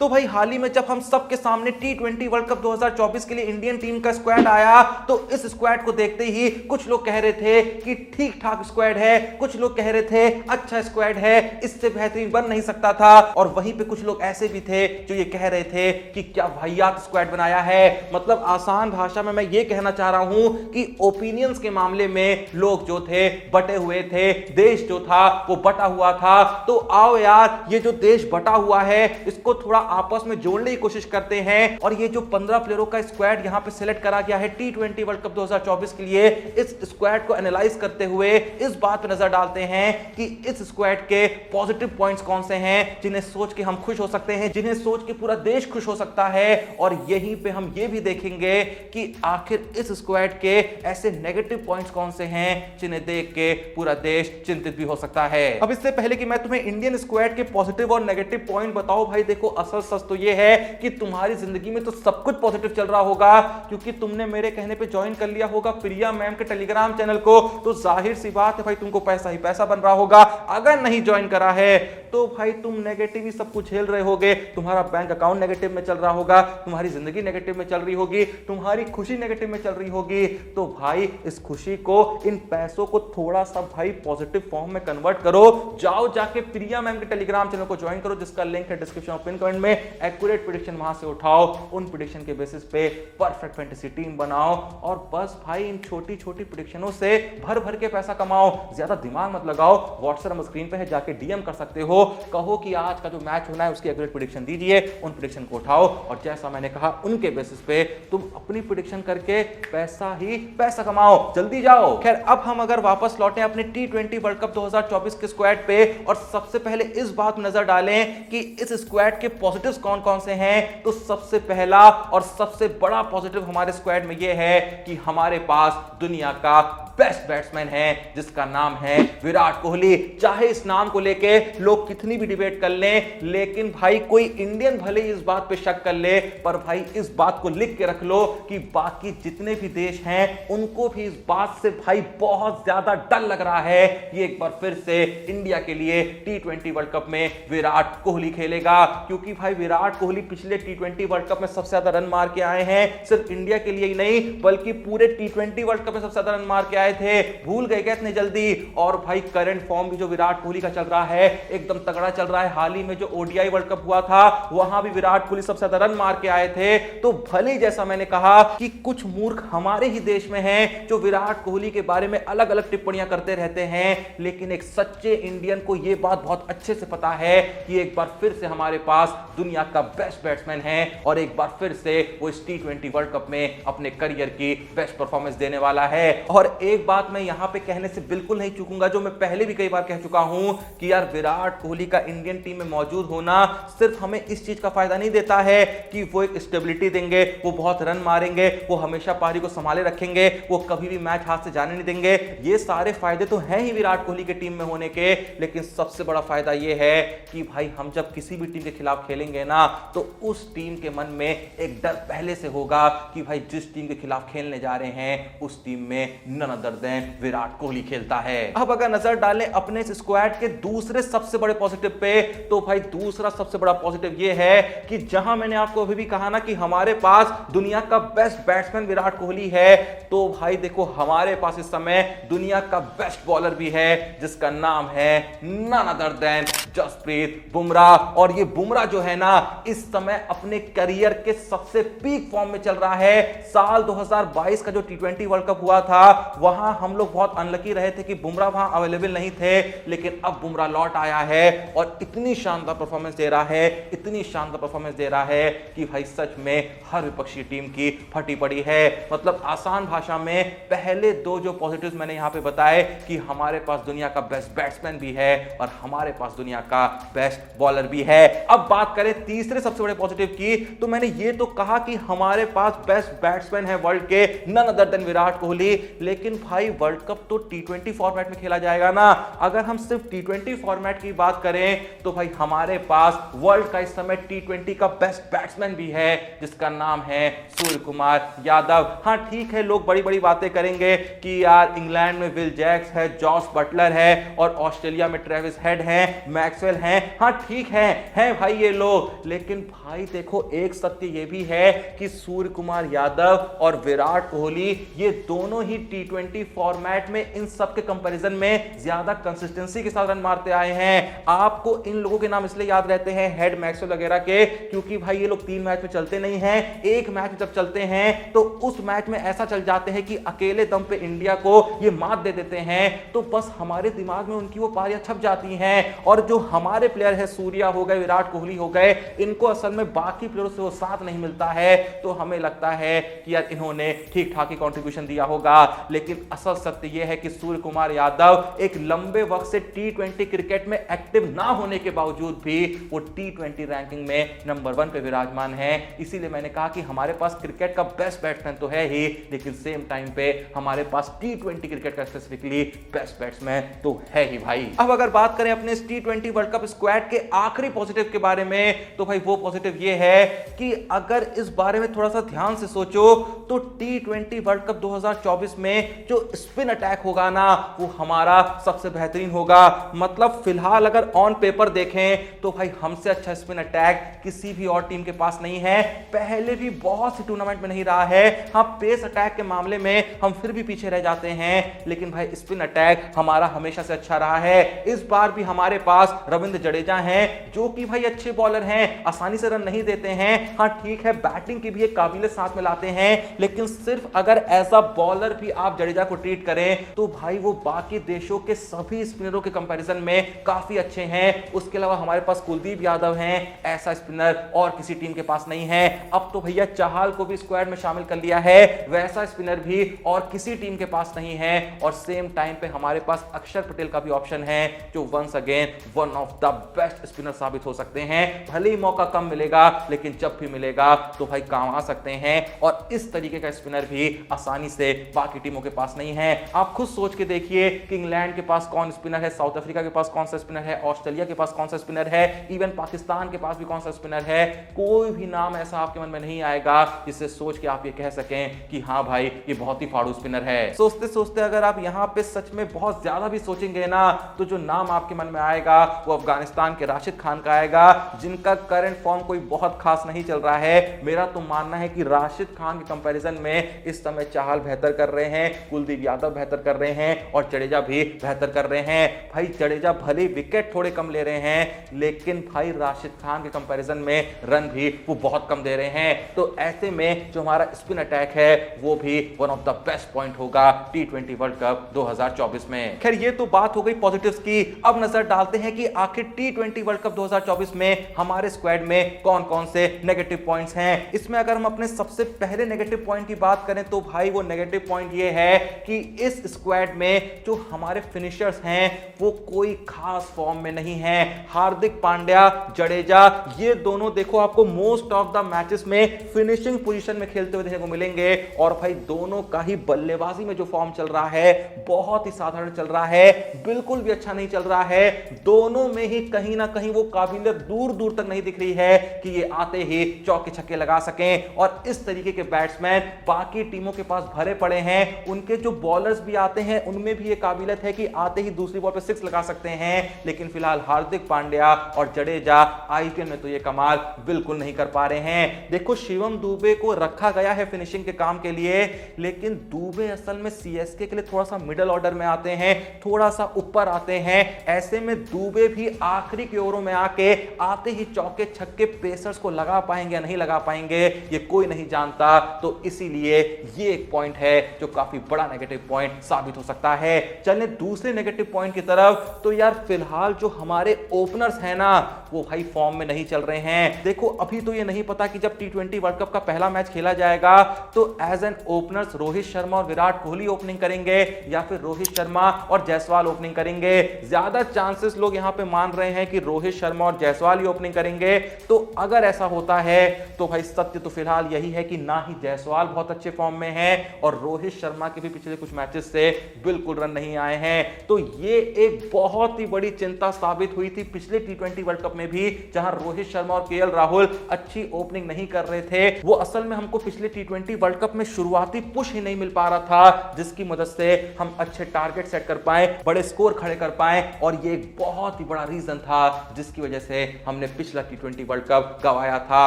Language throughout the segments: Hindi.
तो भाई हाल ही में जब हम सबके सामने टी20 वर्ल्ड कप 2024 के लिए इंडियन टीम का स्क्वाड आया तो इस स्क्वाड को देखते ही कुछ लोग कह रहे थे कि ठीक ठाक स्क्वाड है, कुछ लोग कह रहे थे अच्छा स्क्वाड है, इससे बेहतरीन बन नहीं सकता था, और वहीं पे कुछ लोग ऐसे भी थे जो ये कह रहे थे कि क्या वाहियात स्क्वाड बनाया है। मतलब आसान भाषा में मैं ये कहना चाह रहा हूं कि ओपिनियंस के मामले में लोग जो थे बटे हुए थे, देश जो था वो बटा हुआ था। तो आओ यार, ये जो देश बटा हुआ है इसको थोड़ा आपस में जोड़ने की कोशिश करते हैं, और ये जो 15 प्लेयरों का स्क्वाड यहां पे सिलेक्ट करा गया है टी20 वर्ल्ड कप 2024 के लिए, इस स्क्वाड को एनालाइज करते हुए इस बात पे नजर डालते हैं कि इस स्क्वाड के पॉजिटिव पॉइंट्स कौन से हैं जिन्हें सोच के हम खुश हो सकते हैं, जिन्हें सोच के पूरा देश खुश हो सकता है, और यहीं पे हम ये भी देखेंगे कि आखिर इस स्क्वाड के ऐसे नेगेटिव पॉइंट्स कौन से हैं जिन्हें देख के पूरा देश चिंतित भी हो सकता है। अब इससे पहले कि मैं तुम्हें इंडियन स्क्वाड के पॉजिटिव और नेगेटिव पॉइंट बताऊं, भाई देखो असल सच तो ये है कि तुम्हारी जिंदगी में तो सब कुछ पॉजिटिव चल रहा होगा, क्योंकि तुमने मेरे कहने पे ज्वाइन कर लिया होगा प्रिया मैम के टेलीग्राम चैनल को, तो जाहिर सी बात है भाई तुमको पैसा ही पैसा बन रहा होगा। अगर नहीं ज्वाइन करा है तो भाई तुम नेगेटिव ही सब कुछ झेल रहे होगे, तुम्हारा बैंक अकाउंट नेगेटिव में चल रहा होगा, तुम्हारी जिंदगी नेगेटिव में चल रही होगी, तुम्हारी खुशी नेगेटिव में चल रही होगी। तो भाई इस खुशी को, इन पैसों को थोड़ा सा भाई पॉजिटिव फॉर्म में कन्वर्ट करो। जाओ जाके प्रिया मैम के टेलीग्राम चैनल को ज्वाइन करो, जिसका लिंक है डिस्क्रिप्शन और पिन कमेंट में। एक्यूरेट प्रेडिक्शन वहां से उठाओ, उन प्रेडिक्शन के बेसिस पे परफेक्ट फैंटेसी टीम बनाओ, और बस भाई इन छोटी छोटी प्रेडिक्शनों से भर भर के पैसा कमाओ। ज्यादा दिमाग मत लगाओ, व्हाट्सएप नंबर स्क्रीन पे है, जाके डीएम कर सकते हो, कहो कि आज का जो मैच होना है उसकी एक्यूरेट प्रेडिक्शन दीजिए, उन प्रेडिक्शन को उठाओ, और जैसा मैंने कहा उनके बेसिस पे तुम अपनी प्रेडिक्शन करके पैसा ही पैसा कमाओ। जल्दी जाओ। खैर अब हम अगर वापस लौटे अपने टी20 वर्ल्ड कप 2024 के स्क्वाड पे, और सबसे पहले इस बात में नजर डालें कि इस स्क्वाड के पॉजिटिव्स कौन कौन से हैं। तो सबसे पहला और सबसे बड़ा पॉजिटिव हमारे स्क्वाड में यह है कि हमारे पास दुनिया का बेस्ट बैट्समैन है, जिसका नाम है विराट कोहली। चाहे इस नाम को लेके लोग कितनी भी डिबेट कर लें, लेकिन भाई कोई इंडियन भले इस बात पे शक कर ले, पर भाई इस बात को लिख के रख लो कि बाकी जितने भी देश हैं उनको भी इस बात से भाई बहुत ज्यादा डर लग रहा है कि एक बार फिर से इंडिया के लिए टी20 वर्ल्ड कप में विराट कोहली खेलेगा। क्योंकि भाई विराट कोहली पिछले टी20 वर्ल्ड कप में सबसे ज्यादा रन मार के आए हैं, सिर्फ इंडिया के लिए ही नहीं बल्कि पूरे टी20 वर्ल्ड कप में सबसे ज्यादा रन मार के आए थे। भूल गए क्या इतने जल्दी? और भाई करंट फॉर्म भी जो विराट कोहली का चल रहा है एकदम तगड़ा चल रहा है। हाल ही में जो ओडीआई वर्ल्ड कप हुआ था वहां भी विराट कोहली सबसे ज्यादा रन मार के आए थे। तो भले जैसा मैंने कहा कि कुछ मूर्ख हमारे ही देश में हैं जो विराट कोहली के बारे में अलग अलग टिप्पणियां करते रहते हैं, लेकिन एक सच्चे इंडियन को यह बात बहुत अच्छे से पता है कि एक बार फिर से हमारे पास दुनिया का बेस्ट बैट्समैन है, और एक बार फिर से वो इस टी20 वर्ल्ड कप में अपने करियर की बेस्ट परफॉर्मेंस देने वाला है। और एक बात मैं यहां पे कहने से बिल्कुल नहीं चूकूंगा, जो मैं पहले भी कई बार कह चुका हूं कि यार विराट कोहली का इंडियन टीम में मौजूद होना सिर्फ हमें इस चीज का फायदा नहीं देता है कि वो एक स्टेबिलिटी देंगे, वो बहुत रन मारेंगे, वो हमेशा पारी को संभाले रखेंगे, वो कभी भी मैच हाथ से जाने नहीं देंगे। ये सारे फायदे तो हैं ही विराट कोहली के टीम में होने के, लेकिन सबसे बड़ा फायदा ये है कि भाई हम जब किसी भी टीम के खिलाफ खेलेंगे ना, तो उस टीम के मन में एक डर पहले से होगा कि भाई जिस टीम के खिलाफ खेलने जा रहे हैं उस टीम में none other than Virat Kohli खेलता है। अब अगर नजर डालें अपने इस स्क्वाड के दूसरे सबसे बड़े पॉजिटिव पे, तो भाई दूसरा सबसे बड़ा पॉजिटिव ये है कि जहां मैंने आपको अभी भी कहा ना कि हमारे पास दुनिया का बेस्ट बैट्समैन विराट कोहली है, तो भाई देखो हमारे पास इस समय दुनिया का बेस्ट बॉलर भी है, जिसका नाम है none other than Jasprit Bumrah. और ये बुमराह जो है ना इस समय अपने करियर के सबसे पीक फॉर्म में चल रहा है। साल 2022 का जो टी20 वर्ल्ड कप हुआ था वहां हम लोग बहुत अनलकी रहे थे कि बुमराह वहां अवेलेबल नहीं थे, लेकिन अब बुमराह लौट आया है और इतनी शानदार परफॉर्मेंस दे रहा है, इतनी शानदार परफॉर्मेंस दे रहा है कि भाई सच में हर विपक्षी टीम की फटी पड़ी है। मतलब आसान भाषा में पहले दो जो पॉजिटिव्स मैंने यहां पे बताए कि हमारे पास दुनिया का बेस्ट बैट्समैन भी है और हमारे पास दुनिया का बेस्ट बॉलर भी है। अब बात करें तीसरे सबसे बड़े पॉजिटिव की, तो मैंने ये तो कहा कि हमारे पास बेस्ट बैट्समैन है वर्ल्ड के, none other than Virat Kohli, लेकिन भाई वर्ल्ड कप तो टी20 फॉर्मेट में खेला जाएगा ना। अगर हम सिर्फ टी20 फॉर्मेट की बात बात करें तो भाई हमारे पास वर्ल्ड का इस समय टी20 का बेस्ट बैट्समैन भी है जिसका नाम है सूर्य कुमार यादव। हाँ ठीक है, लोग बड़ी बड़ी बातें करेंगे कि यार इंग्लैंड में विल जैक्स है, जॉस बटलर है और ऑस्ट्रेलिया में ट्रेविस हेड है, मैक्सवेल है। हाँ ठीक है भाई ये लोग, लेकिन भाई देखो एक सत्य ये भी है कि सूर्य कुमार यादव और विराट कोहली ये दोनों ही टी20 फॉर्मेट में इन सब के कंपैरिजन में ज्यादा कंसिस्टेंसी के साथ रन मारते आए हैं। आपको इन लोगों के नाम इसलिए याद रहते हैं हेड, मैक्सवेल वगैरह के, क्योंकि भाई ये लोग 3 मैच में चलते नहीं हैं। एक मैच जब चलते हैं तो उस मैच में ऐसा चल जाते हैं कि अकेले दम पे इंडिया को ये मात दे देते हैं, तो बस हमारे दिमाग में उनकी वो पारियां छप जाती हैं। और जो हमारे प्लेयर है, सूर्या हो गए, विराट कोहली हो गए, इनको असल में बाकी प्लेयरों से वो साथ नहीं मिलता है, तो हमें लगता है कि यार इन्होंने ठीक ठाक ही कंट्रीब्यूशन दिया होगा। लेकिन असल सत्य यह है कि सूर्य कुमार यादव एक लंबे वक्त से टी20 क्रिकेट में एक्टिव ना होने के बावजूद भी वो टी20 रैंकिंग में नंबर 1 पे विराजमान है। इसीलिए मैंने कहा कि हमारे पास क्रिकेट का बेस्ट बैट्समैन तो है ही, लेकिन सेम टाइम पे हमारे पास टी20 क्रिकेट का स्पेसिफिकली बेस्ट बैट्समैन तो है ही भाई। अब अगर बात करें अपने इस टी20 वर्ल्ड कप स्क्वाड के आखिरी पॉजिटिव के बारे में, तो भाई वो पॉजिटिव ये है कि अगर इस बारे में थोड़ा सा ध्यान से सोचो तो टी20 वर्ल्ड कप 2024 में जो स्पिन अटैक होगा ना वो हमारा सबसे बेहतरीन होगा। मतलब फिलहाल अगर ऑन पेपर देखें तो भाई हमसे अच्छा स्पिन अटैक किसी भी और टीम के पास नहीं है, पहले भी बहुत सी टूर्नामेंट में नहीं रहा है। हाँ पेस अटैक के मामले में हम फिर भी पीछे रह जाते हैं, लेकिन भाई स्पिन अटैक हमारा हमेशा से अच्छा रहा है। इस बार भी हमारे पास रविंद्र जडेजा हैं जो कि भाई अच्छे बॉलर हैं, आसानी से रन नहीं देते हैं। हाँ ठीक है, बैटिंग की भी एक काबिलियत साथ में लाते हैं, लेकिन सिर्फ अगर ऐसा बॉलर भी आप जडेजा को ट्रीट करें तो भाई वो बाकी देशों के सभी स्पिनरों के कंपैरिजन में काफी अच्छे हैं। उसके अलावा हमारे पास कुलदीप यादव हैं, ऐसा स्पिनर और किसी टीम के पास नहीं है। अब तो भैया चाहल को भी स्क्वाड में शामिल कर लिया है, वैसा स्पिनर भी और किसी टीम के पास नहीं है। और सेम टाइम पे हमारे पास अक्षर पटेल का भी ऑप्शन है जो once again one of the best spinner साबित हो सकते हैं। भले ही मौका कम मिलेगा, लेकिन जब भी मिलेगा तो भाई काम आ सकते हैं। और इस तरीके का स्पिनर भी आसानी से बाकी टीमों के पास नहीं है। आप खुद सोच के देखिए कि इंग्लैंड के पास कौन स्पिनर है, साउथ अफ्रीका के पास कौन सा स्पिनर है, ऑस्ट्रेलिया के पास कौन सा स्पिनर है, इवन पाकिस्तान के पास भी कौन सा स्पिनर है। कोई भी नाम ऐसा आपके मन में नहीं आएगा जिससे सोच के आप ये कह सकें कि हाँ भाई ये बहुत ही फाड़ू स्पिनर है। सोचते सोचते अगर आप यहाँ पे सच में बहुत ज्यादा भी सोचेंगे ना तो जो नाम आपके मन में आएगा वो अफगानिस्तान के राशिद खान का आएगा, जिनका करंट फॉर्म कोई बहुत खास नहीं चल रहा है। मेरा तो मानना है कि राशिद खान के कंपैरिजन में इस समय चाहल बेहतर कर रहे हैं, कुलदीप यादव बेहतर कर रहे हैं और जडेजा भी बेहतर कर रहे हैं। भाई जडेजा भले विकेट थोड़े कम ले रहे हैं, लेकिन भाई राशिद खान के कंपैरिजन में रन भी वो बहुत कम दे रहे हैं। तो ऐसे में जो हमारा स्पिन अटैक है वो भी one of the best point होगा टी20 वर्ल्ड कप 2024 में। खैर ये तो बात हो गई पॉजिटिव्स की। अब नजर डालते हैं कि आखिर टी20 वर्ल्ड कप 2024 में हमारे स्क्वाड में कौन कौन से नेगेटिव पॉइंट्स हैं। इसमें अगर हम अपने सबसे पहले नेगेटिव पॉइंट की बात करें तो भाई वो नेगेटिव पॉइंट ये है कि इस स्क्वाड में जो हमारे फिनिशर्स हैं वो कोई खास फॉर्म में नहीं है। हार्दिक पांड्या, जडेजा, ये दोनों देखो आपको मोस्ट ऑफ द मैचेस में फिनिशिंग पोजीशन में खेलते हुए देखने को मिलेंगे। और भाई दोनों का ही बल्लेबाजी में जो फॉर्म चल रहा है बहुत ही साधारण चल रहा है, बिल्कुल भी अच्छा नहीं चल रहा है। दोनों में ही कहीं ना कहीं वो काबिलियत दूर दूर तक नहीं दिख रही है कि ये आते ही चौके छक्के लगा सकें। और इस तरीके के बैट्समैन बाकी टीमों के पास भरे पड़े हैं। उनके जो बॉलर्स भी आते हैं उनमें भी ये काबिलियत है कि आते ही दूसरी बॉल पे 6 लगा सकते हैं, लेकिन फिलहाल हार्दिक पांड्या और जडेजा आईपीएल में तो ये कमाल बिल्कुल नहीं कर पा रहे हैं। देखो शिवम दुबे को रखा गया है फिनिशिंग के काम के लिए, लेकिन दुबे असल में सीएसके के लिए थोड़ा सा मिडिल ऑर्डर में आते हैं, थोड़ा सा ऊपर आते हैं। ऐसे में दुबे भी आखिरी के ओवरों में आके आते ही चौके छक्के पेसर्स को लगा पाएंगे या नहीं लगा पाएंगे ये कोई नहीं जानता। तो इसीलिए ये एक पॉइंट है जो काफी बड़ा नेगेटिव पॉइंट साबित हो सकता है। चलने दूसरे नेगेटिव पॉइंट की तरफ, तो यार फिलहाल जो हमारे ओपनर्स हैं ना वो भाई फॉर्म में नहीं चल रहे हैं। देखो अभी तो ये नहीं पता कि जब टी20 वर्ल्ड कप का पहला मैच खेला जाएगा तो as an openers Rohit Sharma और विराट कोहली ओपनिंग करेंगे या फिर रोहित शर्मा और जायसवाल ओपनिंग करेंगे। ज्यादा चांसेस लोग यहां पे मान रहे हैं कि रोहित शर्मा और जायसवाल ही ओपनिंग करेंगे। तो अगर ऐसा होता है तो भाई सत्य तो फिलहाल यही है कि ना ही जायसवाल बहुत अच्छे फॉर्म में है और रोहित शर्मा के भी पिछले कुछ मैचेस से बिल्कुल रन नहीं आए हैं। तो ये एक बहुत ही बड़ी चिंता सफलता साबित हुई थी पिछले टी20 वर्ल्ड कप में भी, जहां रोहित शर्मा और केएल राहुल अच्छी ओपनिंग नहीं कर रहे थे। वो असल में हमको पिछले टी20 वर्ल्ड कप में शुरुआती पुश ही नहीं मिल पा रहा था, जिसकी मदद से हम अच्छे टारगेट सेट कर पाए, बड़े स्कोर खड़े कर पाए, और ये एक बहुत ही बड़ा रीजन था जिसकी वजह से हमने पिछला टी20 वर्ल्ड कप गंवाया था।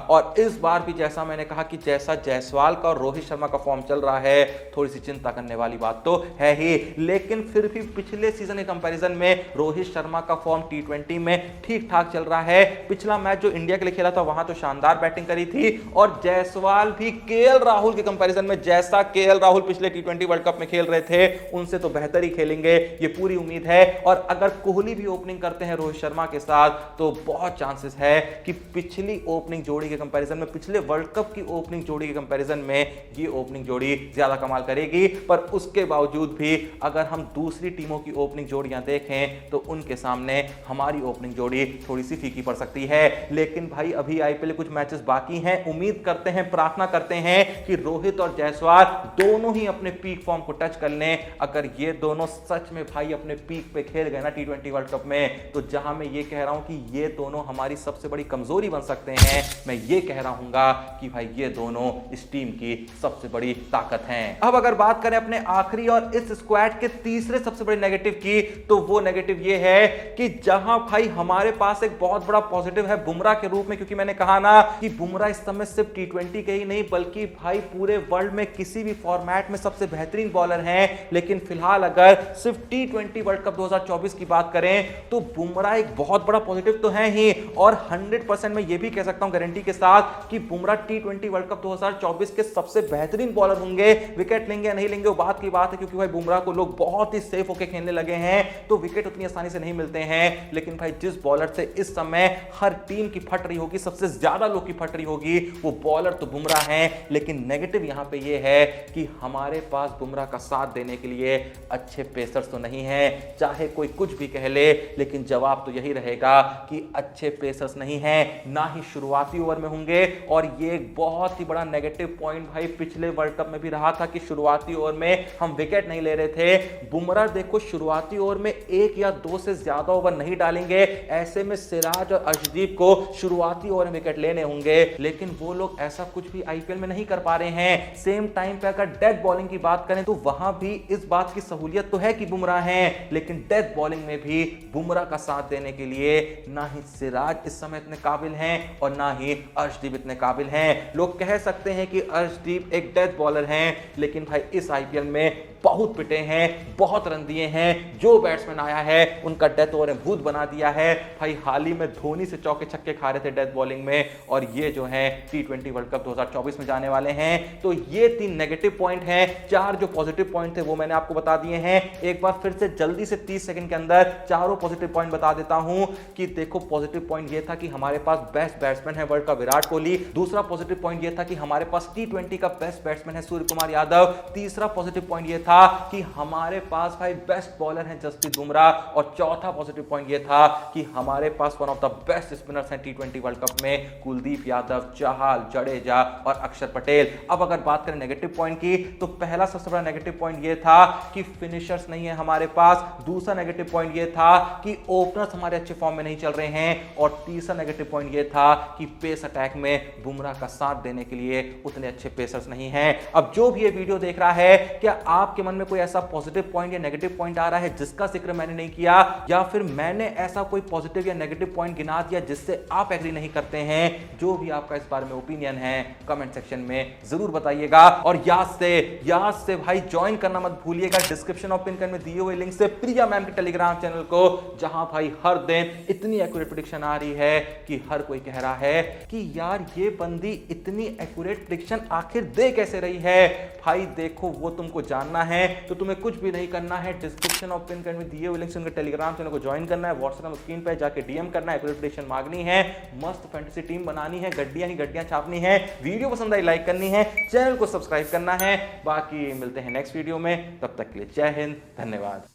और इस बार भी जैसा मैंने कहा कि जैसा जायसवाल का और रोहित शर्मा का फॉर्म चल रहा है, थोड़ी सी चिंता करने वाली बात तो है ही, लेकिन फिर भी पिछले सीजन के कंपैरिजन में रोहित शर्मा का फॉर्म टी20 में ठीक ठाक चल रहा है। पिछला मैच जो इंडिया के लिए खेला था वहां तो शानदार बैटिंग करी थी, और जायसवाल भी केएल राहुल के कंपैरिजन में, जैसा केएल राहुल पिछले टी20 वर्ल्ड कप में खेल रहे थे, उनसे तो बेहतर ही खेलेंगे, ये पूरी उम्मीद है। और अगर कोहली भी ओपनिंग करते हैं रोहित शर्मा के साथ, तो बहुत चांसेस है कि पिछली ओपनिंग जोड़ी के कंपैरिजन में, पिछले वर्ल्ड कप की ओपनिंग जोड़ी के कंपैरिजन में ये ओपनिंग जोड़ी ज्यादा कमाल करेगी। पर उसके बावजूद भी अगर हम दूसरी टीमों की ओपनिंग जोड़ियां देखें तो उनके सामने हमारी ओपनिंग जोड़ी थोड़ी सी फीकी पड़ सकती है। लेकिन भाई अभी आईपीएल कुछ मैचेस बाकी हैं, उम्मीद करते हैं, प्रार्थना करते हैं कि रोहित और जायसवाल दोनों ही अपने पीक फॉर्म को टच कर लें। अगर ये दोनों सच में भाई अपने पीक पे खेल गए ना टी20 वर्ल्ड कप में, तो जहां मैं ये कह रहा हूं कि ये दोनों हमारी सबसे बड़ी कमजोरी बन सकते हैं, मैं ये कह रहा हूंगा कि भाई ये दोनों इस टीम की सबसे बड़ी ताकत हैं। अब अगर बात करें अपने आखिरी और इस स्क्वाड के तीसरे सबसे बड़े नेगेटिव की, तो वो नेगेटिव ये है कि जहां भाई हमारे पास एक बहुत बड़ा पॉजिटिव है बुमराह के रूप में, क्योंकि मैंने कहा ना कि बुमराह इस समय सिर्फ टी20 के ही नहीं बल्कि भाई पूरे वर्ल्ड में किसी भी फॉर्मेट में सबसे बेहतरीन बॉलर हैं। लेकिन फिलहाल अगर सिर्फ टी20 वर्ल्ड कप 2024 की बात करें तो बुमराह एक बहुत बड़ा पॉजिटिव तो है ही, और 100% मैं ये भी कह सकता हूं गारंटी के साथ कि बुमराह टी20 वर्ल्ड कप 2024 के सबसे बेहतरीन बॉलर होंगे। विकेट लेंगे या नहीं लेंगे वो बात की बात है, क्योंकि भाई बुमराह को लोग बहुत ही सेफ होकर खेलने लगे हैं, तो विकेट उतनी आसानी से नहीं मिलते हैं। लेकिन भाई जिस बॉलर से इस समय हर टीम की फट रही होगी, सबसे ज्यादा लोग की फट रही होगी, वो बॉलर तो बुमराह हैं। लेकिन नेगेटिव यहां पे ये है कि हमारे पास बुमराह का साथ देने के लिए अच्छे पेसर्स तो नहीं हैं। चाहे कोई कुछ भी कह ले, लेकिन जवाब तो यही रहेगा कि अच्छे पेसर्स नहीं हैं, ना ही शुरुआती ओवर में होंगे। और ये एक बहुत ही बड़ा नेगेटिव पॉइंट भाई पिछले वर्ल्ड कप में भी रहा था कि शुरुआती ओवर में हम विकेट नहीं ले रहे थे। बुमराह देखो शुरुआती ओवर में 1 या 2 से ज्यादा ओवर नहीं डालेंगे, ऐसे में सिराज और अर्शदीप को शुरुआती ओवर में विकेट लेने होंगे, लेकिन वो लोग ऐसा कुछ भी आईपीएल में नहीं कर पा रहे हैं। सेम टाइम पे अगर डेथ बॉलिंग की बात करें तो वहां भी इस बात की सहूलियत तो है कि बुमराह हैं, लेकिन डेथ बॉलिंग में भी बुमराह का साथ देने के लिए ना ही सिराज इस समय इतने काबिल हैं और ना ही अर्शदीप इतने काबिल हैं। लोग कह सकते हैं कि अर्शदीप एक डेथ बॉलर हैं, लेकिन भाई इस आईपीएल में बहुत पिटे हैं, बहुत रन दिए हैं, जो बैट्समैन आया है उनका डेथ ओवर भूत बना दिया है। भाई हाल ही में धोनी से चौके छक्के खा रहे थे डेथ बॉलिंग में, और ये जो है टी20 वर्ल्ड कप 2024 में जाने वाले हैं। तो ये 3 नेगेटिव पॉइंट हैं। 4 जो पॉजिटिव पॉइंट थे वो मैंने आपको बता दिए हैं। एक बार फिर से जल्दी से 30 सेकंड के अंदर चारों पॉजिटिव पॉइंट बता देता हूं कि देखो पॉजिटिव पॉइंट ये था कि हमारे पास बेस्ट बैट्समैन है वर्ल्ड का विराट कोहली। दूसरा पॉजिटिव पॉइंट ये था कि हमारे पास टी20 का बेस्ट बैट्समैन है सूर्य कुमार यादव। तीसरा पॉजिटिव पॉइंट ये था कि हमारे पास भाई बेस्ट बॉलर हैं जसप्रीत बुमराह। और चौथा पॉजिटिव पॉइंट ये था कि हमारे पास one of the best spinners हैं टी20 वर्ल्ड कप में, कुलदीप यादव, चहल, जडेजा और अक्षर पटेल। अब अगर बात करें नेगेटिव पॉइंट की, तो पहला सबसे बड़ा नेगेटिव पॉइंट ये था कि फिनिशर्स नहीं है हमारे पास। दूसरा नेगेटिव पॉइंट ये था कि ओपनर्स हमारे अच्छे फॉर्म में नहीं चल रहे हैं। और तीसरा नेगेटिव पॉइंट ये था कि पेस अटैक में बुमराह का साथ देने के लिए उतने अच्छे पेसर्स नहीं हैं। अब जो भी ये वीडियो देख रहा है, क्या आपके मन में कोई ऐसा पॉजिटिव पॉइंट या नेगेटिव पॉइंट आ रहा है जिसका जिक्र मैंने नहीं किया, या फिर मैंने ऐसा कोई पॉजिटिव या नेगेटिव पॉइंट गिना दिया जिससे आप एग्री नहीं करते हैं? जो भी आपका इस बारे में ओपिनियन है कमेंट सेक्शन में जरूर बताइएगा। और याद से भाई ज्वाइन करना मत भूलिएगा डिस्क्रिप्शन और पिन में दिए हुए लिंक से प्रिया मैम के टेलीग्राम चैनल को, जहां भाई हर दिन इतनी एक्यूरेट प्रेडिक्शन आ रही है कि हर कोई कह रहा है कि यार ये बंदी इतनी एक्यूरेट प्रेडिक्शन आखिर दे कैसे रही है। भाई देखो वो तुमको जानना है तो तुम्हें कुछ भी नहीं करना है, डिस्क्रिप्शन और पिन में दिए हुए लिंक से उनके टेलीग्राम चैनल को ज्वाइन करना है, व्हाट्सएप स्क्रीन पे जाके डीएम करना है, एक्यूरेट प्रेडिक्शन मांगनी है, मस्त फैंटेसी टीम बनानी है, गड्डियां ही गड्डियां छापनी है, वीडियो पसंद आई लाइक करनी है, चैनल को सब्सक्राइब करना है। बाकी मिलते हैं नेक्स्ट वीडियो में, तब तक के लिए जय हिंद, धन्यवाद।